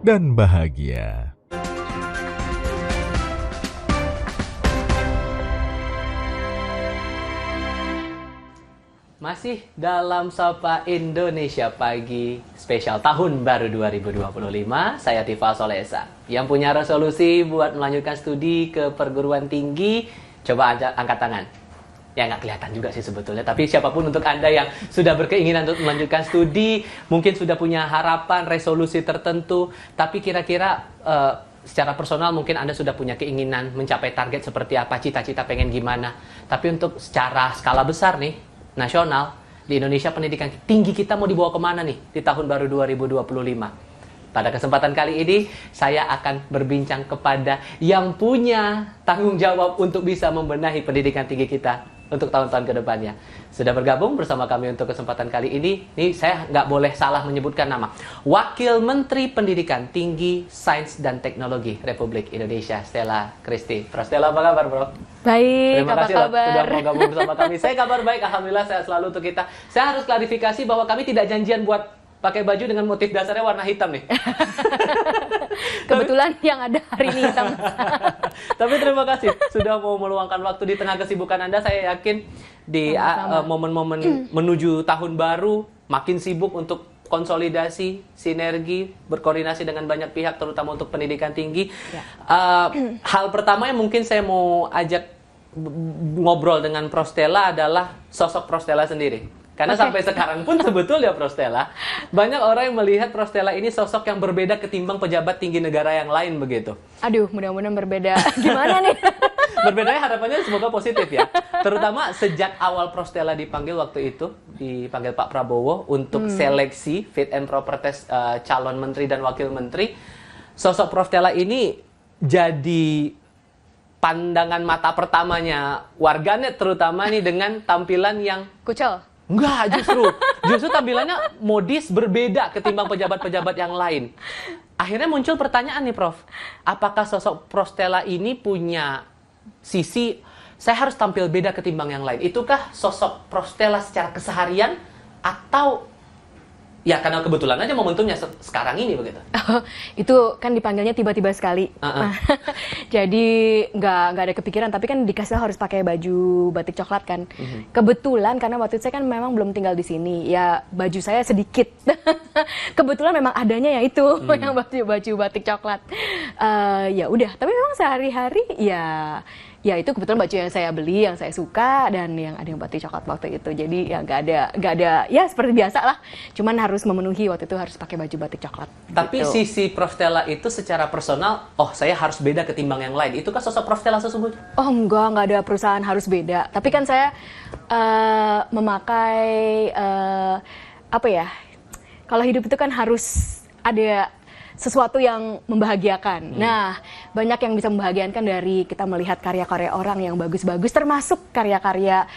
dan bahagia. Masih dalam Sapa Indonesia Pagi spesial tahun baru 2025, saya Tifa Solesa yang punya resolusi buat melanjutkan studi ke perguruan tinggi. Coba angkat tangan. Ya nggak kelihatan juga sih sebetulnya, tapi siapapun untuk Anda yang sudah berkeinginan untuk melanjutkan studi, mungkin sudah punya harapan, resolusi tertentu, tapi kira-kira secara personal mungkin Anda sudah punya keinginan mencapai target seperti apa, cita-cita pengen gimana. Tapi untuk secara skala besar nih, nasional, di Indonesia pendidikan tinggi kita mau dibawa kemana nih di tahun baru 2025? Pada kesempatan kali ini, saya akan berbincang kepada yang punya tanggung jawab untuk bisa membenahi pendidikan tinggi kita untuk tahun-tahun ke depannya. Sudah bergabung bersama kami untuk kesempatan kali ini. Nih, saya nggak boleh salah menyebutkan nama. Wakil Menteri Pendidikan Tinggi, Sains dan Teknologi Republik Indonesia, Stella Christy. Prof. Stella, apa kabar, Bro? Baik, Terima kasih kabar? sudah mau gabung bersama kami. Saya kabar baik, alhamdulillah sehat selalu untuk kita. Saya harus klarifikasi bahwa kami tidak janjian buat pakai baju dengan motif dasarnya warna hitam nih. Kebetulan yang ada hari ini hitam. Tapi terima kasih sudah mau meluangkan waktu di tengah kesibukan Anda. Saya yakin di momen-momen menuju tahun baru makin sibuk untuk konsolidasi, sinergi, berkoordinasi dengan banyak pihak, terutama untuk pendidikan tinggi. Ya. Hal pertama yang mungkin saya mau ajak ngobrol dengan Prof. Stella adalah sosok Prof. Stella sendiri. Karena sampai sekarang pun sebetulnya Prof. Stella, banyak orang yang melihat Prof. Stella ini sosok yang berbeda ketimbang pejabat tinggi negara yang lain begitu. Aduh, mudah-mudahan berbeda. Gimana nih? Berbedanya harapannya semoga positif ya. Terutama sejak awal Prof. Stella dipanggil waktu itu, dipanggil Pak Prabowo untuk seleksi fit and proper test calon menteri dan wakil menteri. Sosok Prof. Stella ini jadi pandangan mata pertamanya warganet, terutama nih dengan tampilan yang Kucel. Enggak, justru tampilannya modis berbeda ketimbang pejabat-pejabat yang lain. Akhirnya muncul pertanyaan nih, Prof. Apakah sosok Prof. Stella ini punya sisi saya harus tampil beda ketimbang yang lain? Itukah sosok Prof. Stella secara keseharian atau ya karena kebetulan aja momentumnya sekarang ini begitu? Itu kan dipanggilnya tiba-tiba sekali. Jadi nggak ada kepikiran, tapi kan dikasih harus pakai baju batik coklat kan. Kebetulan karena waktu itu saya kan memang belum tinggal di sini, ya baju saya sedikit. Kebetulan memang adanya ya itu yang baju batik coklat. Ya udah, tapi memang sehari-hari ya itu kebetulan baju yang saya beli, yang saya suka, dan yang ada yang batik coklat waktu itu. Jadi ya nggak ada ya seperti biasa lah. Cuman harus memenuhi waktu itu harus pakai baju batik coklat. Tapi gitu. sisi Prof. Stella itu secara personal, saya harus beda ketimbang yang lain. Itukah sosok Prof. Stella sesungguhnya? Oh nggak ada perusahaan harus beda. Tapi kan saya memakai apa ya? Kalau hidup itu kan harus ada sesuatu yang membahagiakan. Nah, banyak yang bisa membahagiakan dari kita melihat karya-karya orang yang bagus-bagus, termasuk karya-karya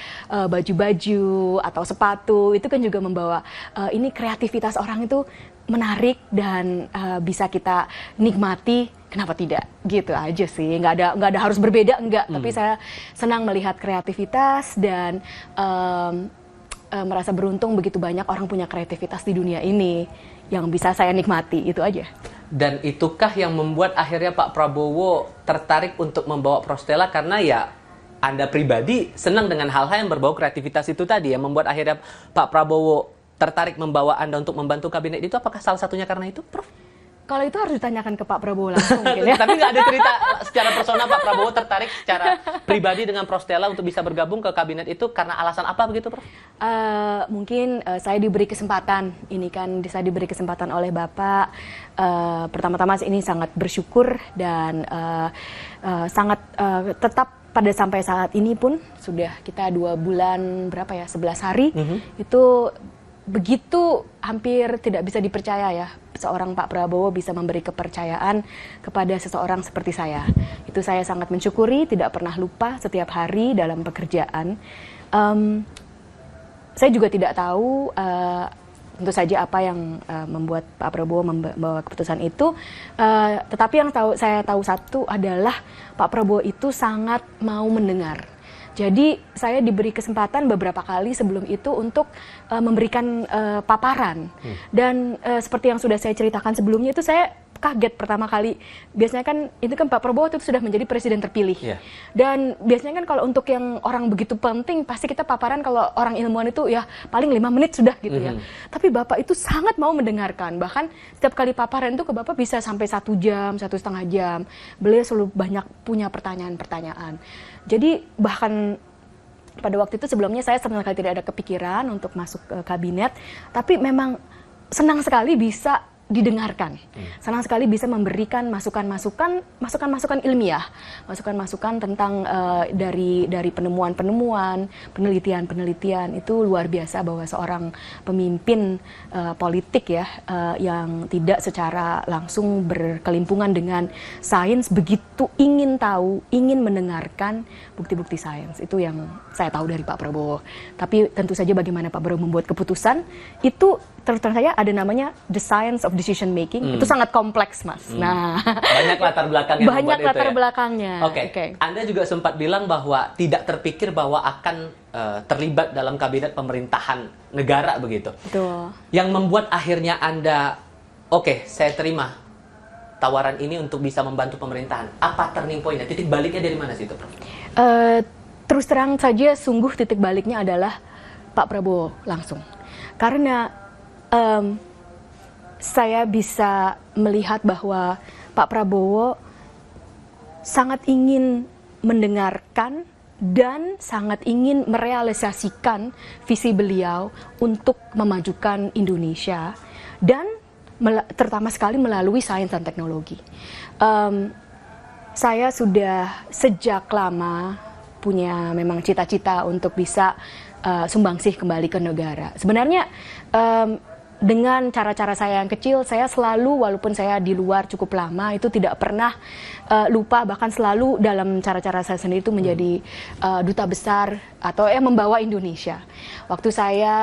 baju-baju atau sepatu. Itu kan juga membawa ini kreativitas orang itu menarik dan bisa kita nikmati. Kenapa tidak? Gitu aja sih. Nggak ada harus berbeda, enggak. Tapi saya senang melihat kreativitas dan merasa beruntung begitu banyak orang punya kreativitas di dunia ini yang bisa saya nikmati, itu aja. Dan itukah yang membuat akhirnya Pak Prabowo tertarik untuk membawa Prof. Stella karena ya Anda pribadi senang dengan hal-hal yang berbau kreativitas itu tadi, yang membuat akhirnya Pak Prabowo tertarik membawa Anda untuk membantu kabinet itu, apakah salah satunya karena itu, Prof? Kalau itu harus ditanyakan ke Pak Prabowo langsung mungkin ya. Tapi nggak ada cerita secara personal Pak Prabowo tertarik secara pribadi dengan Prof. Stella untuk bisa bergabung ke kabinet itu karena alasan apa begitu, Prof? Mungkin saya diberi kesempatan. Ini kan saya diberi kesempatan oleh Bapak. Pertama-tama ini sangat bersyukur dan sangat tetap pada sampai saat ini pun sudah kita 2 bulan berapa ya, 11 hari itu begitu hampir tidak bisa dipercaya ya, seorang Pak Prabowo bisa memberi kepercayaan kepada seseorang seperti saya. Itu saya sangat mensyukuri, tidak pernah lupa setiap hari dalam pekerjaan. Saya juga tidak tahu tentu saja apa yang membuat Pak Prabowo membawa keputusan itu. Tetapi yang saya tahu satu adalah Pak Prabowo itu sangat mau mendengar. Jadi saya diberi kesempatan beberapa kali sebelum itu untuk memberikan paparan. Dan seperti yang sudah saya ceritakan sebelumnya itu saya kaget pertama kali. Biasanya kan itu kan Pak Prabowo itu sudah menjadi presiden terpilih. Dan biasanya kan kalau untuk yang orang begitu penting pasti kita paparan kalau orang ilmuwan itu ya paling 5 menit sudah gitu ya. Tapi Bapak itu sangat mau mendengarkan. Bahkan setiap kali paparan itu ke Bapak bisa sampai 1 jam, 1,5 jam. Beliau selalu banyak punya pertanyaan-pertanyaan. Jadi bahkan pada waktu itu sebelumnya saya sama sekali tidak ada kepikiran untuk masuk ke kabinet, tapi memang senang sekali bisa didengarkan. Senang sekali bisa memberikan masukan-masukan ilmiah, masukan-masukan tentang dari penemuan-penemuan, penelitian-penelitian. Itu luar biasa bahwa seorang pemimpin politik ya yang tidak secara langsung berkelimpungan dengan sains begitu ingin tahu, ingin mendengarkan bukti-bukti sains. Itu yang saya tahu dari Pak Prabowo. Tapi tentu saja bagaimana Pak Prabowo membuat keputusan itu terus terang saya ada namanya the science of decision making. Itu sangat kompleks, Mas. Nah, banyak latar belakangnya. Banyak latar belakangnya. Oke. Anda juga sempat bilang bahwa tidak terpikir bahwa akan terlibat dalam kabinet pemerintahan negara begitu. Betul. Yang membuat akhirnya Anda oke, saya terima tawaran ini untuk bisa membantu pemerintahan. Apa turning point-nya? Titik baliknya dari mana sih itu, Prof? Terus terang saja sungguh titik baliknya adalah Pak Prabowo langsung. Karena saya bisa melihat bahwa Pak Prabowo sangat ingin mendengarkan dan sangat ingin merealisasikan visi beliau untuk memajukan Indonesia dan terutama sekali melalui sains dan teknologi. Saya sudah sejak lama punya memang cita-cita untuk bisa sumbangsih kembali ke negara. Sebenarnya dengan cara-cara saya yang kecil, saya selalu, walaupun saya di luar cukup lama, itu tidak pernah lupa, bahkan selalu dalam cara-cara saya sendiri itu menjadi duta besar atau membawa Indonesia. Waktu saya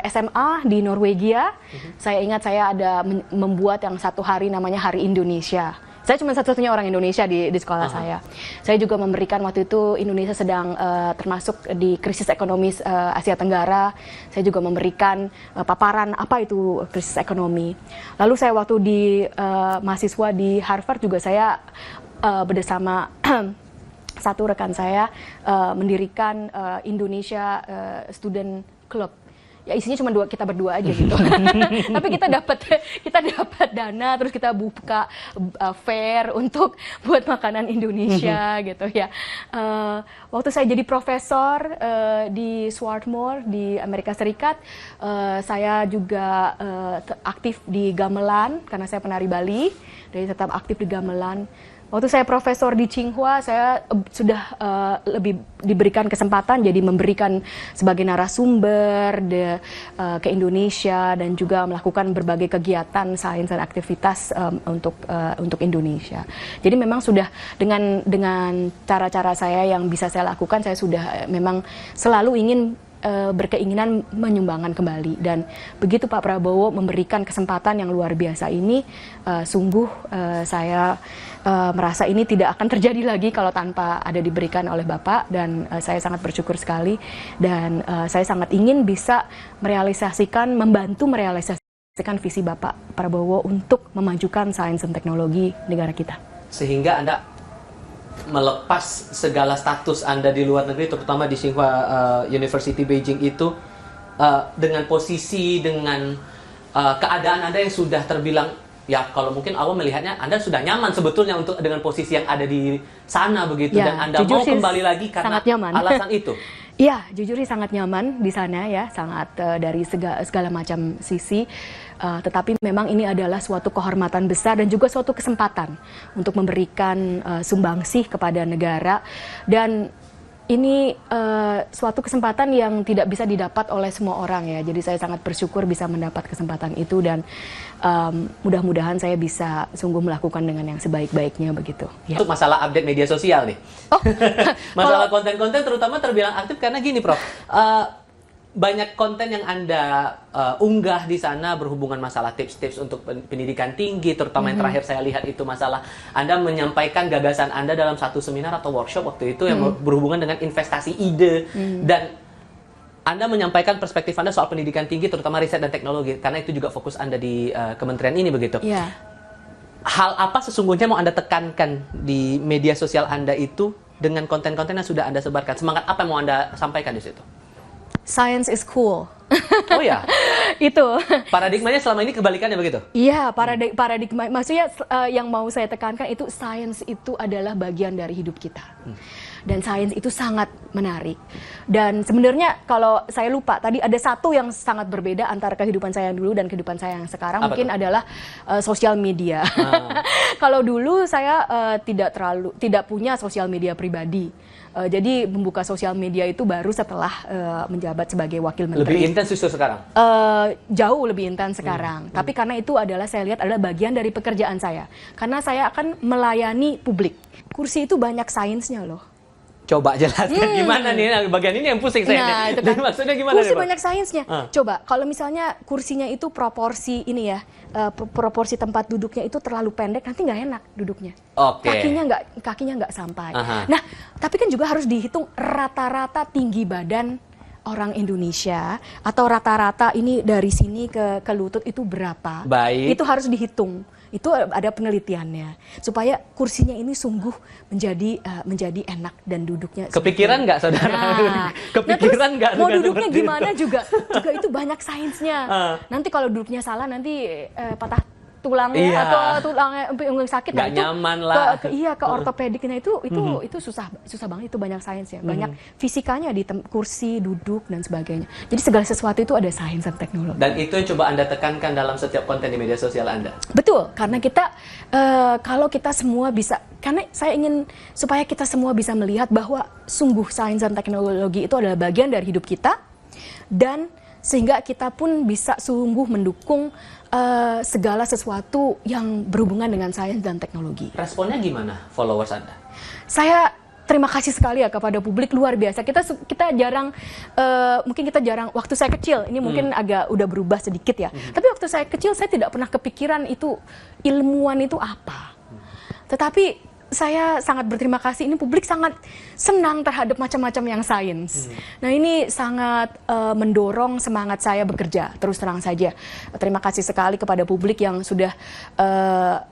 SMA di Norwegia, saya ingat saya ada membuat yang satu hari namanya Hari Indonesia. Saya cuma satu-satunya orang Indonesia di sekolah saya. Saya juga memberikan waktu itu Indonesia sedang termasuk di krisis ekonomi Asia Tenggara. Saya juga memberikan paparan apa itu krisis ekonomi. Lalu saya waktu di mahasiswa di Harvard juga saya bersama satu rekan saya mendirikan Indonesia Student Club. Ya isinya cuma kita berdua aja gitu. Tapi kita dapat dana, terus kita buka fair untuk buat makanan Indonesia gitu ya. Waktu saya jadi profesor di Swarthmore di Amerika Serikat, saya juga aktif di gamelan karena saya penari Bali, jadi tetap aktif di gamelan. Waktu saya profesor di Tsinghua, saya sudah lebih diberikan kesempatan jadi memberikan sebagai narasumber ke Indonesia dan juga melakukan berbagai kegiatan sains dan aktivitas untuk Indonesia. Jadi memang sudah dengan cara-cara saya yang bisa saya lakukan, saya sudah memang selalu ingin berkeinginan menyumbangkan kembali, dan begitu Pak Prabowo memberikan kesempatan yang luar biasa ini, sungguh saya merasa ini tidak akan terjadi lagi kalau tanpa ada diberikan oleh Bapak, dan saya sangat bersyukur sekali, dan saya sangat ingin bisa membantu merealisasikan visi Bapak Prabowo untuk memajukan sains dan teknologi negara kita. Sehingga Anda melepas segala status Anda di luar negeri, terutama di Tsinghua University Beijing itu, dengan posisi, dengan keadaan Anda yang sudah terbilang, ya kalau mungkin awal melihatnya Anda sudah nyaman sebetulnya dengan posisi yang ada di sana begitu, ya, dan Anda mau kembali lagi karena alasan itu. Iya, jujur sih sangat nyaman di sana ya, sangat dari segala macam sisi. Tetapi memang ini adalah suatu kehormatan besar dan juga suatu kesempatan untuk memberikan sumbangsih kepada negara, dan ini suatu kesempatan yang tidak bisa didapat oleh semua orang ya. Jadi saya sangat bersyukur bisa mendapat kesempatan itu, dan mudah-mudahan saya bisa sungguh melakukan dengan yang sebaik-baiknya begitu. Ya. Untuk masalah update media sosial nih, masalah konten-konten terutama terbilang aktif karena gini, Prof. Banyak konten yang Anda unggah di sana berhubungan masalah tips-tips untuk pendidikan tinggi, terutama yang terakhir saya lihat itu masalah Anda menyampaikan gagasan Anda dalam satu seminar atau workshop waktu itu yang berhubungan dengan investasi ide, dan Anda menyampaikan perspektif Anda soal pendidikan tinggi, terutama riset dan teknologi, karena itu juga fokus Anda di kementerian ini begitu. Yeah. hal apa sesungguhnya mau Anda tekankan di media sosial Anda itu dengan konten-konten yang sudah Anda sebarkan? Semangat apa yang mau Anda sampaikan di situ? Science is cool. Oh ya, Itu. paradigmanya selama ini kebalikannya begitu? Iya, paradigma, maksudnya yang mau saya tekankan itu sains itu adalah bagian dari hidup kita. Dan sains itu sangat menarik. Dan sebenarnya kalau saya lupa, tadi ada satu yang sangat berbeda antara kehidupan saya yang dulu dan kehidupan saya yang sekarang, Apa mungkin tuh? adalah sosial media. Kalau dulu saya tidak punya sosial media pribadi. Jadi membuka sosial media itu baru setelah menjabat sebagai wakil menteri. Lebih intens justru sekarang? Jauh lebih intens sekarang. Tapi karena itu adalah saya lihat adalah bagian dari pekerjaan saya. Karena saya akan melayani publik. Kursi itu banyak sainsnya loh. Coba jelaskan gimana nih, bagian ini yang pusing saya. Nah, itu Jadi kan. maksudnya gimana Kursi nih, Bang? banyak sainsnya. Coba kalau misalnya kursinya itu proporsi ini ya, proporsi tempat duduknya itu terlalu pendek, nanti nggak enak duduknya. Oke. Kakinya nggak sampai. Aha. Nah, tapi kan juga harus dihitung rata-rata tinggi badan orang Indonesia atau rata-rata ini dari sini ke lutut itu berapa? Baik. Itu harus dihitung. Itu ada penelitiannya supaya kursinya ini sungguh menjadi enak dan duduknya. Kepikiran nggak, saudara? Nah, Kepikiran nggak? mau dengan duduknya seperti gimana itu? juga itu banyak sainsnya. Nanti kalau duduknya salah nanti patah tulangnya Iya. atau tulangnya sakit. Nggak itu nyaman lah. ke ortopediknya itu susah banget, itu banyak sainsnya. Banyak fisikanya di kursi, duduk dan sebagainya. Jadi segala sesuatu itu ada sains dan teknologi. Dan itu yang coba Anda tekankan dalam setiap konten di media sosial Anda? Betul, karena kita kalau kita semua bisa, karena saya ingin supaya kita semua bisa melihat bahwa sungguh sains dan teknologi itu adalah bagian dari hidup kita, dan sehingga kita pun bisa sungguh mendukung segala sesuatu yang berhubungan dengan sains dan teknologi. Responnya gimana followers Anda? Saya terima kasih sekali ya kepada publik, luar biasa. Kita jarang, mungkin kita jarang, waktu saya kecil, ini mungkin agak udah berubah sedikit ya. Tapi waktu saya kecil, saya tidak pernah kepikiran itu, ilmuwan itu apa. Tetapi saya sangat berterima kasih, ini publik sangat senang terhadap macam-macam yang sains. Nah ini sangat mendorong semangat saya bekerja, terus terang saja. Terima kasih sekali kepada publik yang sudah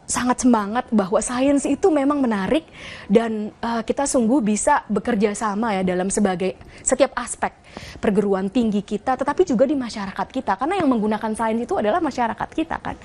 sangat semangat bahwa sains itu memang menarik, dan kita sungguh bisa bekerja sama ya dalam setiap aspek perguruan tinggi kita, tetapi juga di masyarakat kita, karena yang menggunakan sains itu adalah masyarakat kita kan.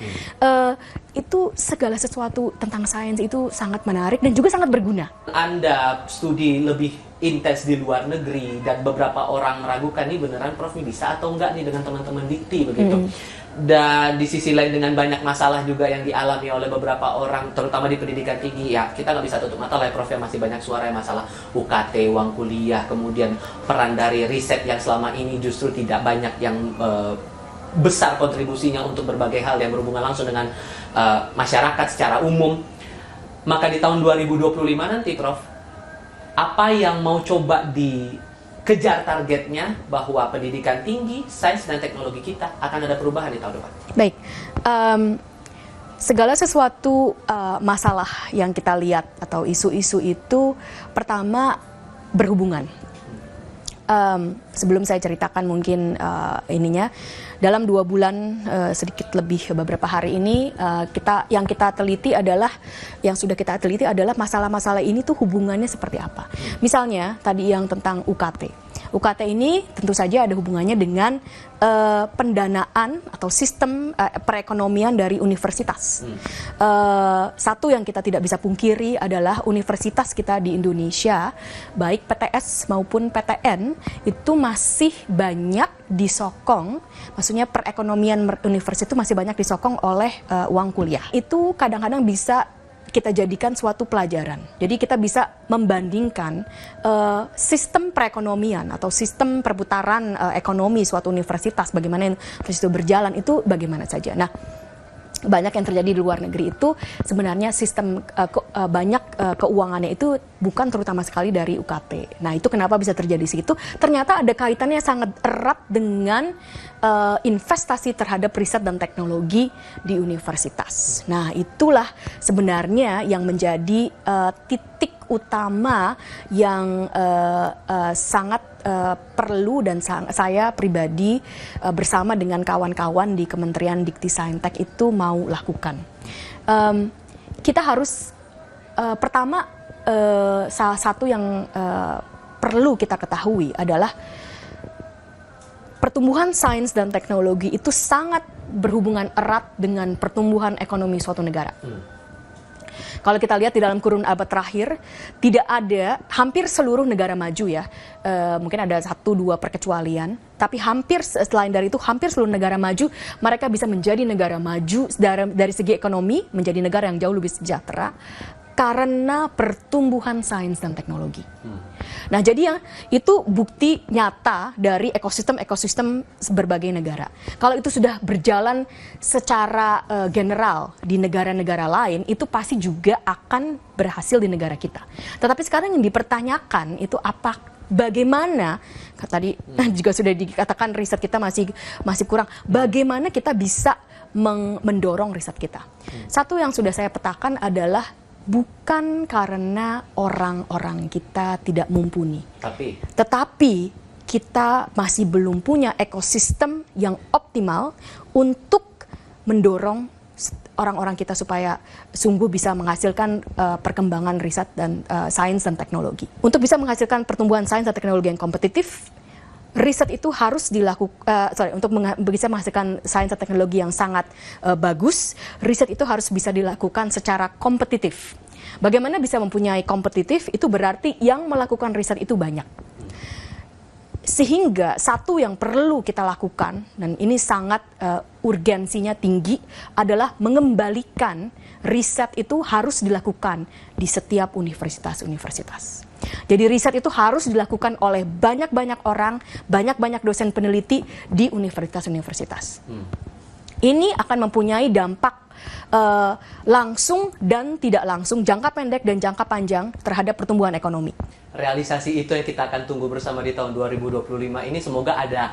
Itu segala sesuatu tentang sains itu sangat menarik dan juga sangat berguna. Anda studi lebih intens di luar negeri dan beberapa orang meragukan nih beneran Prof ini bisa atau enggak nih dengan teman-teman Dikti begitu. Dan di sisi lain dengan banyak masalah juga yang dialami oleh beberapa orang, terutama di pendidikan tinggi, ya kita nggak bisa tutup mata lah ya Prof, ya masih banyak suara yang masalah UKT, uang kuliah, kemudian peran dari riset yang selama ini justru tidak banyak yang besar kontribusinya untuk berbagai hal yang berhubungan langsung dengan masyarakat secara umum. Maka di tahun 2025 nanti Prof, apa yang mau coba dikejar targetnya bahwa pendidikan tinggi, sains dan teknologi kita akan ada perubahan di tahun depan? Baik, segala sesuatu masalah yang kita lihat atau isu-isu itu pertama berhubungan. Sebelum saya ceritakan mungkin ininya, dalam 2 bulan sedikit lebih beberapa hari ini yang sudah kita teliti adalah masalah-masalah ini tuh hubungannya seperti apa. Misalnya tadi yang tentang UKT. UKT ini tentu saja ada hubungannya dengan pendanaan atau sistem perekonomian dari universitas. Satu yang kita tidak bisa pungkiri adalah universitas kita di Indonesia, baik PTS maupun PTN, itu masih banyak disokong, maksudnya perekonomian universitas itu masih banyak disokong oleh uang kuliah. Itu kadang-kadang bisa kita jadikan suatu pelajaran. Jadi kita bisa membandingkan sistem perekonomian atau sistem perputaran ekonomi suatu universitas, bagaimana universitas itu berjalan, itu bagaimana saja. Nah, banyak yang terjadi di luar negeri itu sebenarnya sistem banyak keuangannya itu bukan terutama sekali dari UKT. Nah itu kenapa bisa terjadi segitu? Ternyata ada kaitannya sangat erat dengan investasi terhadap riset dan teknologi di universitas. Nah itulah sebenarnya yang menjadi titik utama yang sangat perlu dan saya pribadi bersama dengan kawan-kawan di Kementerian Dikti Saintek itu mau lakukan. kita harus pertama salah satu yang perlu kita ketahui adalah pertumbuhan sains dan teknologi itu sangat berhubungan erat dengan pertumbuhan ekonomi suatu negara. Kalau kita lihat di dalam kurun abad terakhir, tidak ada, hampir seluruh negara maju ya, mungkin ada 1-2 perkecualian, tapi hampir selain dari itu, hampir seluruh negara maju, mereka bisa menjadi negara maju dari segi ekonomi, menjadi negara yang jauh lebih sejahtera, karena pertumbuhan sains dan teknologi. Nah, jadi yang itu bukti nyata dari ekosistem berbagai negara. Kalau itu sudah berjalan secara general di negara-negara lain, itu pasti juga akan berhasil di negara kita. Tetapi sekarang yang dipertanyakan itu bagaimana, tadi juga sudah dikatakan riset kita masih kurang, bagaimana kita bisa mendorong riset kita. Satu yang sudah saya petakan adalah bukan karena orang-orang kita tidak mumpuni, tetapi kita masih belum punya ekosistem yang optimal untuk mendorong orang-orang kita supaya sungguh bisa menghasilkan perkembangan riset dan sains dan teknologi. Untuk bisa menghasilkan pertumbuhan sains dan teknologi yang kompetitif, riset itu harus dilakukan, untuk bisa menghasilkan sains dan teknologi yang sangat bagus, riset itu harus bisa dilakukan secara kompetitif. Bagaimana bisa mempunyai kompetitif, itu berarti yang melakukan riset itu banyak. Sehingga satu yang perlu kita lakukan, dan ini sangat urgensinya tinggi, adalah mengembalikan riset itu harus dilakukan di setiap universitas-universitas. Jadi riset itu harus dilakukan oleh banyak-banyak orang, banyak-banyak dosen peneliti di universitas-universitas. Ini akan mempunyai dampak langsung dan tidak langsung, jangka pendek dan jangka panjang terhadap pertumbuhan ekonomi. Realisasi itu yang kita akan tunggu bersama di tahun 2025 ini. Semoga ada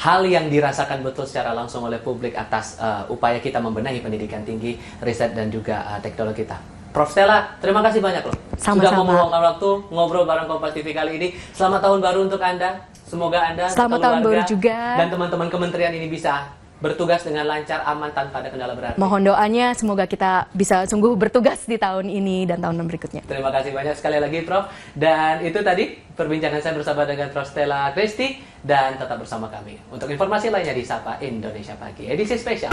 hal yang dirasakan betul secara langsung oleh publik atas upaya kita membenahi pendidikan tinggi, riset dan juga teknologi kita. Prof. Stella, terima kasih banyak loh. Sama-sama. Sudah mau meluangkan waktu ngobrol bareng Kompas TV kali ini. Selamat tahun baru untuk Anda. Semoga Anda, selamat tahun baru juga, dan teman-teman kementerian ini bisa bertugas dengan lancar, aman, tanpa ada kendala berarti. Mohon doanya semoga kita bisa sungguh bertugas di tahun ini dan tahun berikutnya. Terima kasih banyak sekali lagi, Prof. Dan itu tadi perbincangan saya bersama dengan Prof. Stella Christy, dan tetap bersama kami untuk informasi lainnya di Sapa Indonesia Pagi edisi spesial.